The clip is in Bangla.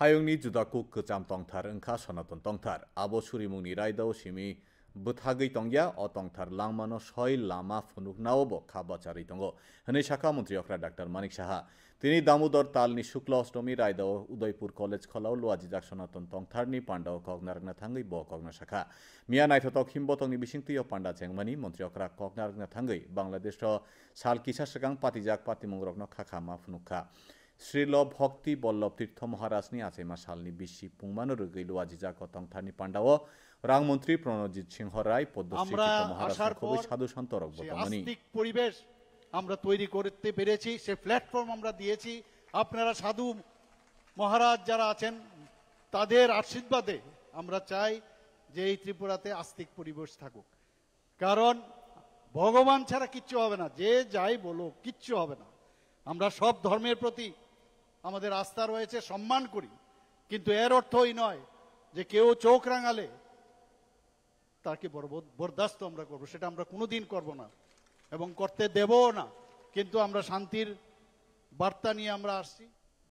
हायुंनि जुदाकु कचाम तंथार अंखा सनातन तंथार आबो सुरिमुंनि रायदाव सिमी बुथागै तंग्या अ तंथार लांमानो सय लामा फुनुकनावबो खाबाचारि तंगो हनै शाखा मन्त्री अख्रा डाक्टर मानिक साहा তিনি দামোদর তালনি শুক্ল অষ্টমী রায়দাও উদয়পুর কলেজ খলাও লুয়াজিজাক সনাতন তংথারনি পান্ডাও কগনারগনা থাঙ্গৈ ব কগনা শাখা মিয়া নাইথতক হিমবতংনি বিসিংতিও পান্ডা চেংমানি মন্ত্রী অকরা কগনারগনা থাঙ্গৈ বাংলাদেশ সাল কিসা সগাং পাতিজাক পাতিমंगरगनो खाखामा फुनुखा श्रील भक्ति बल्लभ तीर्थ महाराजनि आचेमा सालनि बिसि पुंमानो रगै लुआजिजाक तंथारनि पांडाओ रांमंत्री प्रणजित सिंह राय पद्मश्री तीर्थ महाराज খুবই সাধু সন্তরক বর্তমানি পরিবেশ আমরা তৈরি করতে পেরেছি সে প্ল্যাটফর্ম আমরা দিয়েছি আপনারা সাধু মহারাজ যারা আছেন তাদের আশীর্বাদে আমরা চাই যে এই ত্রিপুরাতে আস্তিক পরিবেশ থাকুক কারণ ভগবান ছাড়া কিচ্ছু হবে না যে যাই বলো কিচ্ছু হবে না আমরা সব ধর্মের প্রতি আমাদের আস্থা রয়েছে সম্মান করি কিন্তু এর অর্থ এই নয় যে কেউ চোখ রাঙালে তাকে বরদাস্ত আমরা করব সেটা আমরা কোনোদিন করব না এবং করতে দেবও না কিন্তু আমরা শান্তির বার্তা নিয়ে আমরা আসছি।